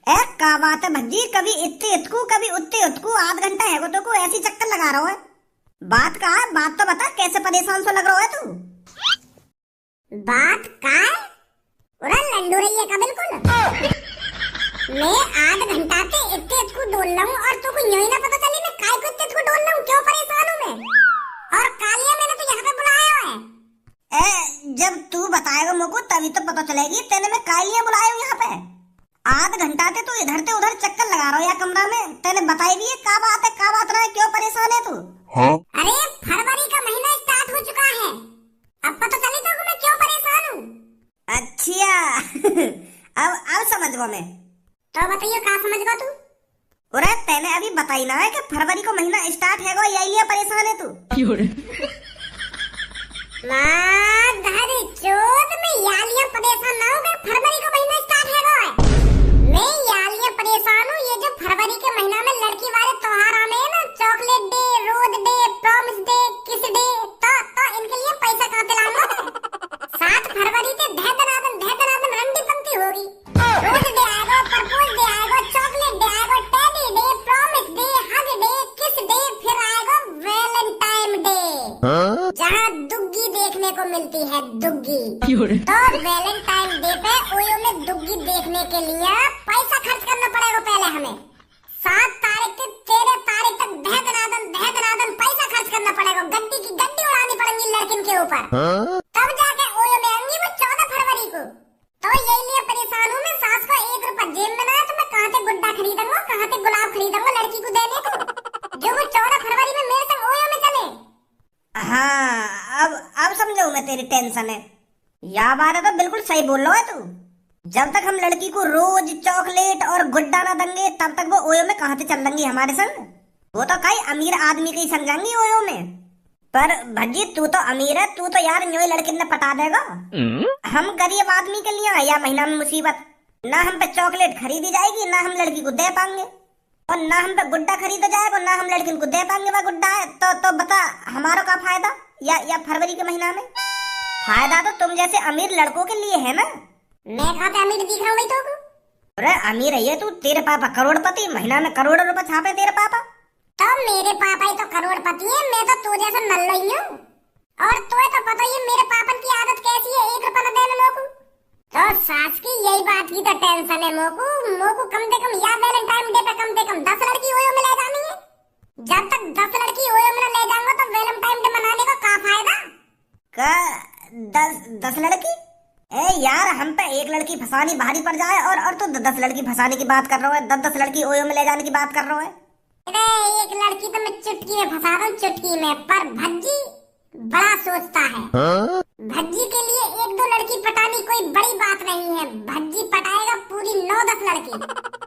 ए का बात है भज्जी, कभी इतने इतकू कभी उतने उतकू, आध घंटा है तो को ऐसी चक्कर लगा रहा है। बात का है, बात तो बता, कैसे परेशान सो लग रहा है तू? बात का है? उरा लल्लू रही है का बिल्कुल। मैं आध घंटा से इतने इतकू डोल रहा हूँ और तुमको यूं ही ना पता चली मैं काय को इतने इतकू डोल रहा हूँ, क्यों परेशान हूँ मैं? और कालिया मैंने तो यहाँ पे बुलाया है। जब तू बताएगा मुझको तभी तो पता चलेगी तेने मैं काय लिए बुलाया हूँ यहाँ पे। आध घंटा से तू इधर से उधर चक्कर लगा रहा हो या कमरा में, तेने बताई भी है का बात है, का बात रहा है, क्यों परेशान है तू? हाँ? अरे फरवरी का महीना स्टार्ट हो चुका है, अब पता चली तो मैं क्यों परेशान हूँ। अच्छा अब समझ गो मैं। तो बताइए कहाँ समझ गो तू? अरे तेने अभी बताई ना है कि फरवरी को महीना स्टार्ट है, यही लिए परेशान है तू? माधर चोद में यालियां परेशान ना हो गए, फरवरी का महीना स्टार्ट है मैं यालियां परेशान हूँ। ये जो फरवरी के महीना में लड़की वाले त्योहार आने हैं ना, chocolate day, rose day, promise day, kiss day, तो इनके लिए पैसा कहाँ से लाना है? 7 फरवरी से धैदनादन रंडी पंक्ति होगी। रोज डे आएगा, प्रपोज डे आएगा, चॉकलेट डे आएगा, teddy day, promise day, hug day, kiss day, फिर आएगा वैलेंटाइन डे, जहाँ दुग्गी देखने को मिलती है, दुग्गी। तो वैलेंटाइन डे पे ओयो में दुग्गी देखने के लिए पैसा खर्च करना पड़ेगा पहले हमें। 7 तारीख से 13 तारीख तक धैदनादन पैसा खर्च करना पड़ेगा, गड्डी की गड्डी उड़ानी पड़ेगी लड़किन के ऊपर। तब जाके ओयो में आएंगी वो 14 फरवरी को। तो यही लिए परेशान हूँ मैं, सास को 1 रुपया जेब में ना है तो मैं कहाँ से गुड्डा खरीदूंगा, कहाँ से गुलाब खरीदूंगा लड़की को देने को, जो वो 14 फरवरी में मेरे संग ओयो में चले। हाँ अब समझो मैं तेरी टेंशन है। या बात है तो बिल्कुल सही बोल रहा है तू। जब तक हम लड़की को रोज चॉकलेट और गुड्डा ना देंगे तब तक वो ओयो में कहाँ से चल देंगी हमारे संग। वो तो कई अमीर आदमी के ही समझेंगी ओयो में। पर भज्जी तू तो अमीर है, तू तो यार न्यू लड़की ने पटा देगा। हम गरीब आदमी के लिए या महीना में मुसीबत, ना हम पे चॉकलेट खरीदी जाएगी, ना हम लड़की को दे पाएंगे, और ना हम पे गुड्डा खरीदा जाएगा, ना हम लड़की को दे पाएंगे। वह गुड्डा है तो बता हमारा क्या फायदा? या फरवरी के महीना में फायदा तो तुम जैसे अमीर लड़कों के लिए है ना। मैं कहाँ पे अमीर दिख रहा हूँ तो? अरे अमीर है ये तू, तेरे पापा करोड़पति, महीना में करोड़ों रुपए छापे तेरे पापा। तो मेरे पापा ही तो करोड़पति है, मैं तो तू जैसा नल्ला ही हूँ। और तुम्हें तो पता ही है मेरे पापन की आदत कैसी है, 1 रुपया न देने मोकू। तो सास की यही बात की तो टेंशन है मोकू कम से कम या वैलेंटाइन डे पे कम से कम 10 लड़की ओयो में ले जानी है। जब तक 10 लड़की ओयो में ले जाऊंगा तो वैलेंटाइन डे मनाने का क्या फायदा? का 10 लड़की? ए यार हम पे एक लड़की फंसानी भारी पड़ जाए और तू 10 लड़की फंसाने की बात कर रहा है, 10 लड़की ओयो में ले जाने की बात कर रहा है। अरे एक लड़की तो मैं चुटकी में फंसा रहा हूँ, चुटकी में। पर भज्जी बड़ा सोचता है। भज्जी के लिए 1-2 लड़की पटानी कोई बड़ी बात नहीं है, भज्जी पटाएगा पूरी 9-10 लड़की।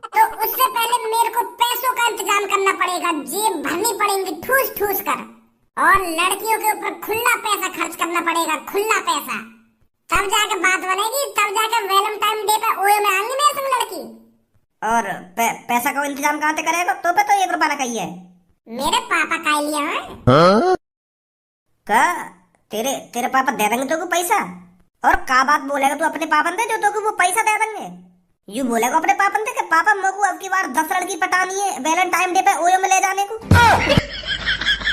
तो उससे पहले मेरे को पैसों का इंतजाम करना पड़ेगा, जेब भरनी पड़ेगी ठूस ठूस कर, और लड़कियों के ऊपर खुला पैसा खर्च करना पड़ेगा, खुला पैसा। तब जाके बात बनेगी, तब जाके वैलेंटाइन डे पे ओयो में आएंगी मेरे संग लड़की। और पैसा का इंतजाम कहाँ से करेगा? तो पे तो 1 रुपया ना कही है। मेरे पापा का लिया है का तेरे पापा दे देंगे तो को पैसा? और का बात बोलेगा तू अपने पापन दे जो तो को वो पैसा दे देंगे? यू बोलेगा अपने पापन दे कि पापा मेरे अब की बार 10 लड़की पटानी है वैलेंटाइन डे पे ओयो में ले जाने को।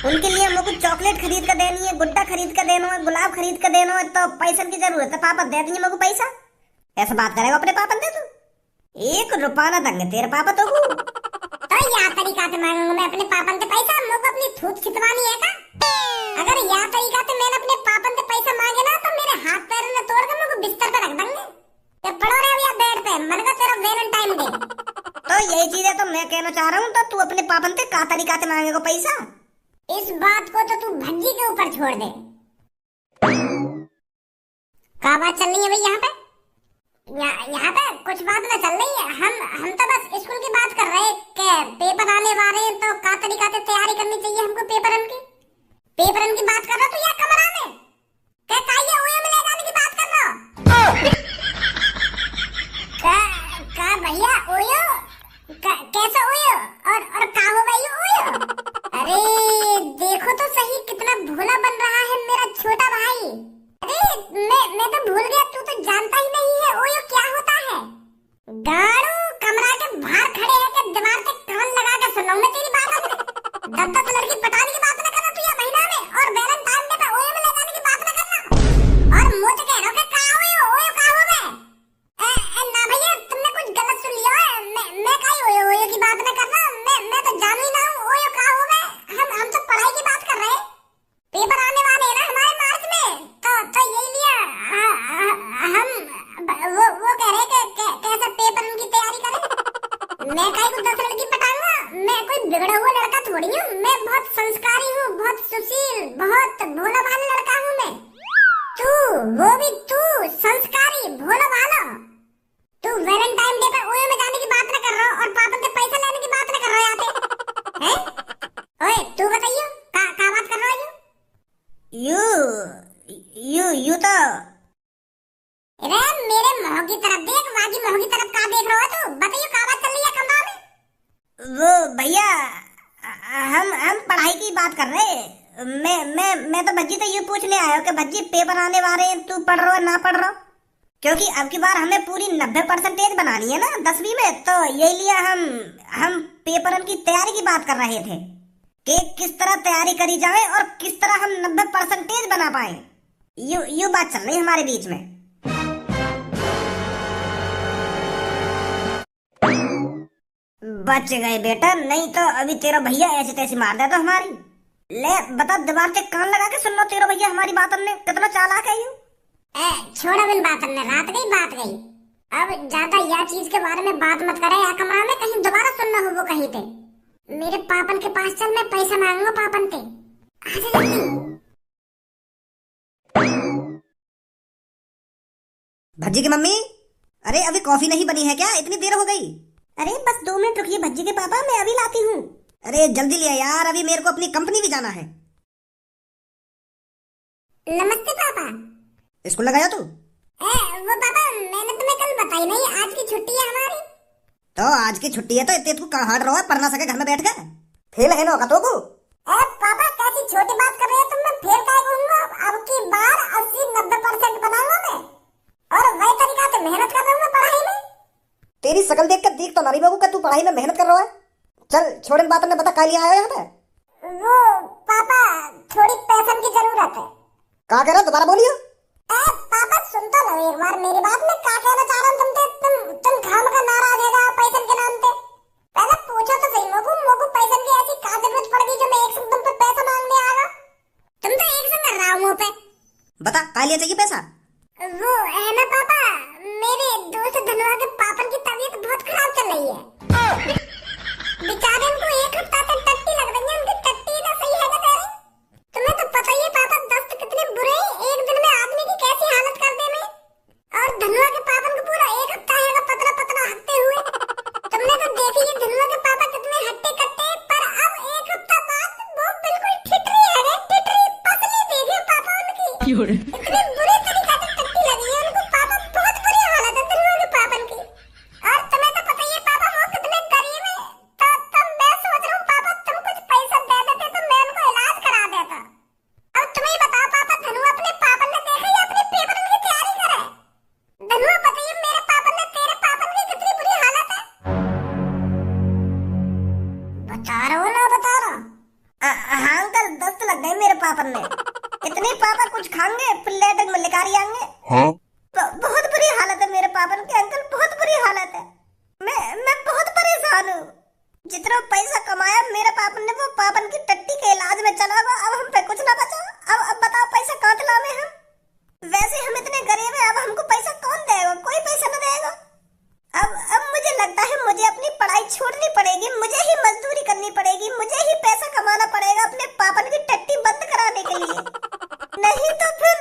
उनके लिए मेरे को चॉकलेट खरीद कर देनी है, गुड्डा खरीद कर देना है, गुलाब खरीद कर देना है, तो पैसे की जरूरत है, पापा दे देंगे मेरे को पैसा। ऐसा बात करेगा अपने पापन दे तू? 1 रुपया ना देंगे तेरे पापा तो या तरीका से मांगूंगा मैं अपने पापन से पैसा, मुझको अपनी थूक छितवानी है का? अगर या तरीका से मैंने अपने पापन से पैसा मांगे ना तो मेरे हाथ पैर ने तोड़ कर मुझको बिस्तर पे रख देंगे। तो पड़ो रहे या बेड पे, मन का तेरा वैलेंटाइन डे। तो यही चीज है तो मैं कहना चाह रहा हूँ, तो तू अपने पापन से का तरीका से मांगेगा पैसा? इस बात को तो तू भज्जी के ऊपर छोड़ दे। क्या बात चल रही है भाई यहाँ पे? यहाँ पे कुछ बात ना चल रही है। हम तो बस स्कूल की बात कर रहे हैं कि पेपर आने वाले हैं तो का तरीका से तैयारी करनी चाहिए हमको पेपरन की बात कर रहा तू या कमरा में? क्या काये ओयो में ले जाने की बात कर रहा? का भैया ओयो? कैसा ओयो? और का हो भाई ओयो? अरे देखो तो सही कितना भोला बन रहा है मेरा छोटा भाई। अरे मैं तो भूल गया, तू तो जानता ही नहीं है ओयो क्या होता है। गाड़ू कमरा के यू यू तो अरे मेरे मुंह की तरफ देख, वागी मुंह की तरफ कहाँ देख रहा हो तू? बताइए कहाँ बात चल रही है कमरा में? वो भैया, हम पढ़ाई की बात कर रहे हैं। मैं तो भज्जी तो ये पूछने आया हूँ कि भज्जी पेपर आने वाले हैं, तू पढ़ रहा है ना पढ़ रहा? क्योंकि अब की बार हमें पूरी 90% बनानी है ना 10वीं में, तो यही लिए हम पेपर की तैयारी की बात कर रहे थे कि किस तरह तैयारी करी जाए और किस तरह हम 90% बना पाए। यू बात चल रही है हमारे बीच में। बच गए बेटा, नहीं तो अभी तेरा भैया ऐसे तैसे मार देता हमारी। ले बता, दीवार से कान लगा के सुन लो, तेरा भैया हमारी बात हमने कितना चालाक है यू। छोड़ो बिन बात ने, रात गई। अब ज्यादा यह चीज के बारे में बात मत करे या कमरा में कहीं दोबारा सुनना हो वो कहीं पे। मेरे पापन के पास चल, मैं पैसा मांगूंगा पापन पे। आजा जल्दी। भज्जी की मम्मी, अरे अभी कॉफी नहीं बनी है क्या? इतनी देर हो गई। अरे बस 2 मिनट रुकिए भज्जी के पापा, मैं अभी लाती हूँ। अरे जल्दी लिया यार, अभी मेरे को अपनी कंपनी भी जाना है। नमस्ते पापा। स्कूल लगाया तू? वो पापा मैंने तुम्हें कल बताई नहीं, आज की छुट्टी है हमारी। तो आज की छुट्टी है तो इतने तू कहाँ हाट रहा है? पढ़ ना सके घर में बैठ गए? फेल है ना होगा तो को? पापा कैसी छोटी बात कर रहे हो तुम? मैं फेल काहे कहूंगा? अब की बार 80-90% बनाऊंगा मैं, और वही तरीका से मेहनत कर रहा हूँ पढ़ाई में। तेरी शकल देख कर देख तो नारी बाबू का तू पढ़ाई में मेहनत कर रहा है। चल छोड़ इन बातों ने, बता काहे आया यहाँ पे? वो पापा थोड़ी पैसे की जरूरत है। कहा कह रहा, दोबारा बोलियो। पापा सुन तो लो एक बार मेरी बात। मैं क्या कहना चाह रहा हूँ तुम घाम का नाराज है पैसे के नाम पे। पहले पूछो तो सही, मोगू पैसे की ऐसी क्या जरूरत पड़ गई जो मैं एक संग तुम पे पैसा मांगने आ रहा? तुम तो एक संग कर रहा हूँ मुँह पे। बता काहे चाहिए पैसा? वो है ना पापा, मेरे दोस्त धनवा के पापा की तबीयत बहुत खराब चल रही है। बेचारे उनको 1 हफ्ता तक टट्टी लग रही है। उनकी टट्टी तो सही है ना तेरी? तुम्हें तो पता ही है पापा दस्त कितने बुरे हैं, एक दिन में आदमी की कैसी हालत कर देने। और धनवा के पापा को पूरा 1 हफ्ता है पतला पतला हटते हुए। तुमने तो देखी है धनवा के पापा कितने हट्टे कट्टे, पर अब 1 हफ्ता बाद वो बिल्कुल ठिठरी है रे, ठिठरी पतली देखे पापा उनकी। इतने बुरे तरीके से टट्टी लगी है उनको पापा, बहुत बुरी हालत है धनवा के पापा की। और तुम्हें तो पता ही है पापा वो कितने गरीब है। तो मैं सोच रहा हूँ पापा तुम कुछ पैसा दे देते तो मैं उनको इलाज करा देता। अब तुम्हें बताओ पापा, धनु अपने पापा ने देखा या अपने पेपर की तैयारी करे? धनु बताइए मेरे पापा ने तेरे पापा की कितनी बुरी हालत है? बता रहा हो ना बता रहा? हाँ अंकल, दस्त लग गए मेरे पापा ने। इतने पापा कुछ खाएंगे फिर लेटर में लिकारी आएंगे। हाँ? बहुत बुरी हालत है मेरे पापन की अंकल, बहुत बुरी हालत है। मैं बहुत परेशान हूँ। जितना पैसा कमाया मेरे पापन ने वो पापन की टट्टी के इलाज में चला गया, अब हम पे कुछ ना बचा। अब बताओ पैसा कहाँ से लावे हम? वैसे हम इतने गरीब हैं, अब हमको पैसा कौन देगा? कोई पैसा न देगा। अब मुझे लगता है मुझे अपनी पढ़ाई छोड़नी पड़ेगी, मुझे ही मजदूरी करनी पड़ेगी, मुझे ही पैसा कमाना पड़ेगा अपने पापन की टट्टी बंद कराने के लिए, नहीं तो फिर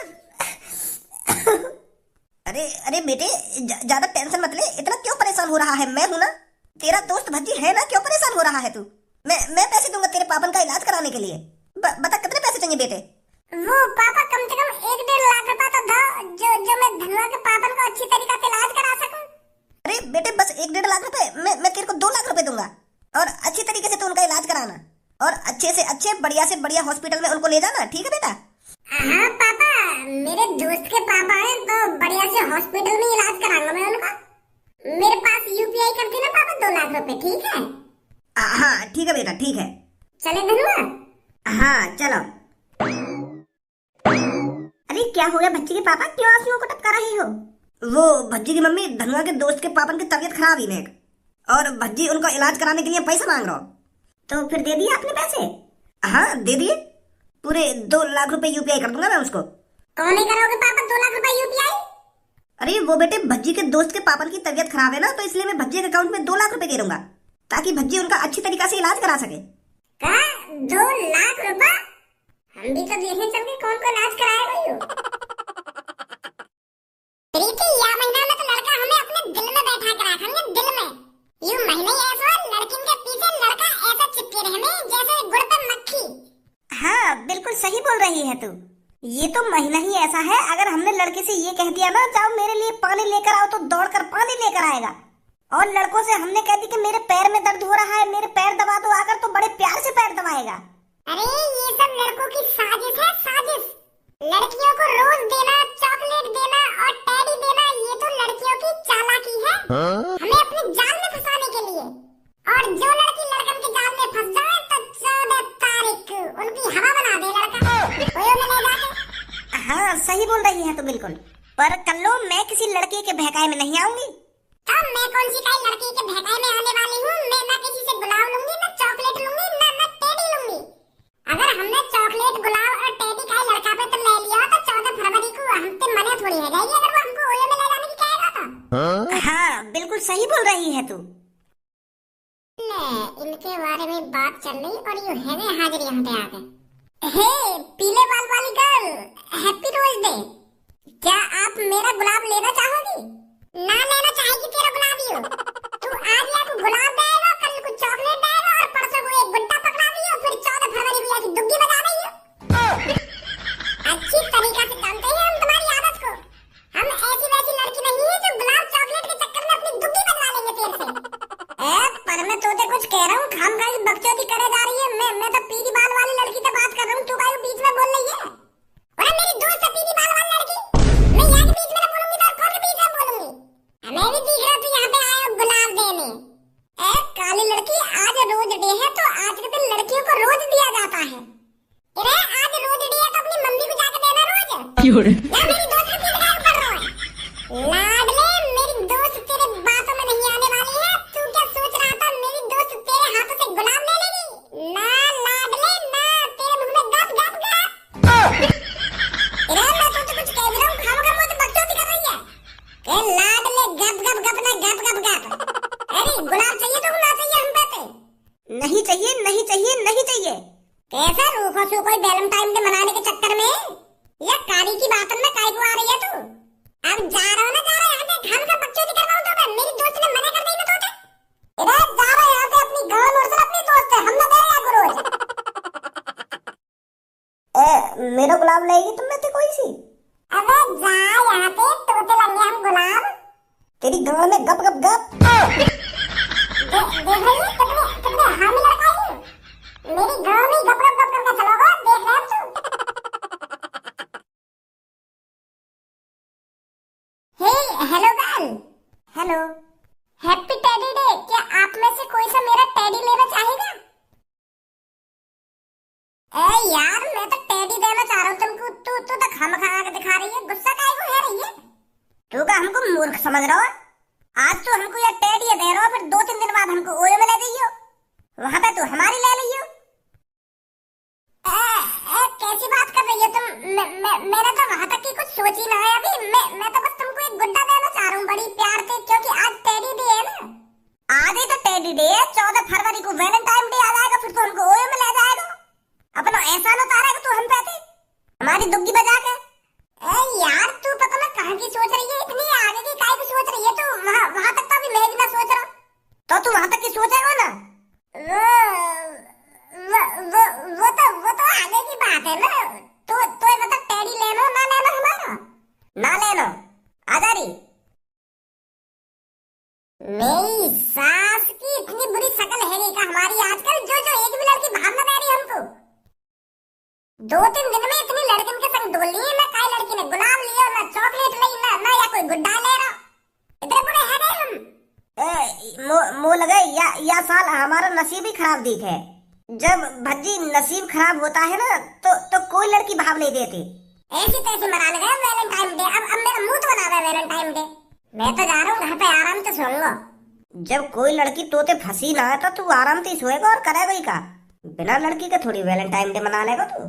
अरे बेटे ज्यादा टेंशन मत ले, इतना क्यों परेशान हो रहा है? मैं हूं ना, तेरा दोस्त भज्जी है ना, क्यों परेशान हो रहा है तू? मैं पैसे दूंगा तेरे पापन का इलाज कराने के लिए। बता कितने पैसे चाहिए बेटे? वो पापा कम से कम 1-1.5 लाख रुपया तो दो, जो मैं धनवा के पापन को अच्छी तरीके से इलाज करा सकूं। अरे बेटे बस 1-1.5 लाख रुपए, मैं तेरे को 2 लाख रुपए दूंगा, और अच्छी तरीके से तू उनका इलाज कराना, और अच्छे से अच्छे बढ़िया से बढ़िया हॉस्पिटल में उनको ले जाना, ठीक है बेटा? हाँ पापा, मेरे दोस्त के पापा हैं तो बढ़िया से हॉस्पिटल में इलाज कराऊंगा मैं उनका। मेरे पास यूपीआई कर देना पापा 2 लाख रुपए, ठीक है? हाँ ठीक है बेटा, ठीक है। चले धनुआ? हाँ चलो। अरे क्या हो गया भज्जी के पापा, क्यों आंसुओं को टपका रही हो? वो भज्जी की मम्मी धनुआ के दोस्त के पापन की तबीयत खराब ही है, और भज्जी उनको इलाज कराने के लिए पैसा मांग रहा हो। तो फिर दे दिए आपने पैसे? हाँ दे दिए, पूरे 2 लाख रुपए यूपीआई कर दूंगा मैं उसको। कौन नहीं करोगे पापा 2 लाख रुपए यूपीआई? अरे वो बेटे भज्जी के दोस्त के पापन की तबीयत खराब है ना, तो इसलिए मैं भज्जी के अकाउंट में 2 लाख रुपए दे दूंगा, ताकि भज्जी उनका अच्छी तरीके से इलाज करा सके। क्या 2 लाख रुपए? हम भी तो देखें चल के कौन को इलाज कराएगा यू। प्रीति या महीना में तो लड़का हमें अपने दिल में बैठा कर रखेंगे, दिल में। यूं महीने ऐसा लड़किन के पीछे लड़का ऐसा चिपके रहने जैसे गुड़ पे मक्खी। हाँ बिल्कुल सही बोल रही है तू। ये तो महीना ही ऐसा है, अगर हमने लड़के से ये कह दिया ना जाओ मेरे लिए पानी लेकर आओ, तो दौड़कर पानी लेकर आएगा। और लड़कों से हमने कह दी कि मेरे पैर में दर्द हो रहा है, मेरे पैर दबा दो आकर, तो बड़े प्यार से पैर दबाएगा। अरे ये सब लड़कों की साजिश है, साजिश। लड़कियों को रोज देना, चॉकलेट देना और टेडी देना, ये तो लड़कियों की चालाकी है, हमें अपने जाल में फंसाने के लिए। और जो लड़की लड़कन के जाल में फंस जाए तो 14 तारीख उनकी हवा बना दे लड़का, ओयो में ले जाके। हाँ सही बोल रही है तो बिल्कुल, पर कल्लो मैं किसी लड़के के बहकाए में नहीं आऊंगी। अब मैं कौन सी काई लड़की के बहकाए में आने वाली हूँ? मैं ना किसी से गुलाब लूंगी, ना चॉकलेट लूंगी, ना टेडी लूंगी। अगर हमने चॉकलेट, गुलाब और टेडी का लड़का पे तो ले लिया तो 14 फरवरी को हम पे मने थोड़ी है जाएगी अगर वो हमको ओयो में ले जाने की कहेगा तो। हाँ बिल्कुल सही बोल रही है तू। इनके बारे में बात चल रही और यूं है हाजिर यहाँ पे आ गए। हे पीले बाल वाली गर्ल, हैप्पी रोज डे। क्या आप मेरा गुलाब लेना चाहोगी? ना लेना चाहेगी तेरा गुलाब ही हो। तू आज या को गुलाब देगा, कल को चॉकलेट देगा और परसों को एक गुड्डा पकड़ा दियो, फिर 14 फरवरी को आके दुग्गी बजा रही हो। अच्छी तरीका से जानते हैं हम तुम्हारी आदत को। हम ऐसी वैसी लड़की नहीं है जो गुलाब चॉकलेट के चक्कर में अपनी दुग्गी बदला लेंगे तेरे से। पर मैं तोते कुछ कह रहा हूँ, खाम खाई बकचोदी करे जा रही है। मैं तो पीली बाल वाली लड़की से बात कर रहा हूँ, तू काहे बीच में बोल रही है? अरे मेरी दोस्त है पीली बाल वाली लड़की, मैं यहाँ के बीच में ना बोलूंगी तो कौन के बीच में बोलूंगी? हमें भी दिख रहा तू यहाँ पे आया गुलाब देने। काली लड़की, आज रोज डे है तो आज के दिन लड़कियों को रोज दिया जाता है। अरे आज रोज डे है तो अपनी मम्मी को जाके देना रोज। या मेरी दोस्त के पीछे काम कर रहा है? लाडले मेरी दोस्त तेरे बातों में नहीं आने वाली है। तू क्या सोच रहा था मेरी दोस्त तेरे हाथों से गुलाब ले लेगी? ना लाडले ना, तेरे मुंह में गप गप गप। अरे मैं तो कुछ कह भी रहा हूँ, खामोखा मुझे बकचोदी कर रही है। लाडले गप गप गप ना गप गप गप। अरे गुलाब चाहिए तो ना चाहिए हम कहते? नहीं चाहिए नहीं चाहिए नहीं चाहिए। कैसा रूखो सू कोई वैलेंटाइन डे मनाने के चक्कर में या कारी की बातन में काय को आ रही है तू? अब जा रहा हूँ ना, जा रहा यहाँ से, हम का बकचोदी करवाऊँ तो मैं, मेरी दोस्त ने मना कर दी ना तोते। इधर जा रहा यहाँ से अपनी गाँव और से अपनी दोस्त है, हम ना दे रहे गुरु। मेरा गुलाब लेगी तुम में से कोई सी? अबे जा यहाँ पे, तोते लगे हम गुलाब। तेरी गाँव में गप गप गप। देख रही है कितने हामी लड़का है। मेरी गाँव में गप गप गप करके चलोगा, देख रहे हैं तू। Hello girl. Hello. Happy teddy day. क्या आप में से कोई सा मेरा टेडी लेना चाहेगा? यार मैं तो टेडी देना चाह रहा हूँ तुमको, तू तो खामखा के दिखा रही है, गुस्सा काहे को है रही है? तू का हमको मूर्ख समझ रहा है? आज तो हमको ये टेडी दे रहा हो, फिर 2-3 दिन बाद हमको ओयो में ले जाइयो, वहाँ पे तू हमारी ले लियो। कैसी बात कर रही है तुम? मैंने तो वहाँ तक की कुछ सोची ना है अभी। मैं तो बस तुमको एक गुड्डा देना चाह रहा हूँ बड़ी प्यार से, क्योंकि आज टेडी डे है ना। आज ही तो टेडी डे है, 14 फरवरी को वैलेंटाइन डे आ जाएगा, फिर तो हमको ओयो में ले जाएगा। अपना एहसान उतारेगा तू हम पे थे, हमारी दुग्गी बजा के। यार तू पता ना कहाँ की सोच रही है, इतनी आगे की काहे की सोच रही है तू? वहाँ तक तो अभी मैं भी ना सोच रहा। तो तू वहाँ तक की सोचेगा ना? वो तो आगे की बात है ना। तो मतलब टेडी लेना ना लेना हमारा? ना लेना। आ जा रही। मेरी सास की इतनी बुरी शकल है का हमारी आजकल, जो एक भी लड़की भाव ना दे रही हमको। 2-3 दिन में इतनी लड़कियों के संग डोल ली है, ना काई लड़की ने गुलाब लिया, ना चॉकलेट ली, ना या कोई गुड्डा ले रहा। इतने बुरे हैं हम। मो लगे या साल हमारा नसीब ही खराब दिख है। जब भज्जी नसीब खराब होता है ना तो कोई लड़की भाव नहीं देती। ऐसी तैसी मनाने गए वैलेंटाइन डे, अब मेरा मुंह तो बना रहा है वैलेंटाइन डे। मैं तो जा रहा हूँ घर पे आराम से सोऊंगा। जब कोई लड़की तोते फंसी ना तो तू आराम से सोएगा और करेगा ही का, बिना लड़की के थोड़ी वैलेंटाइन डे मना लेगा तू।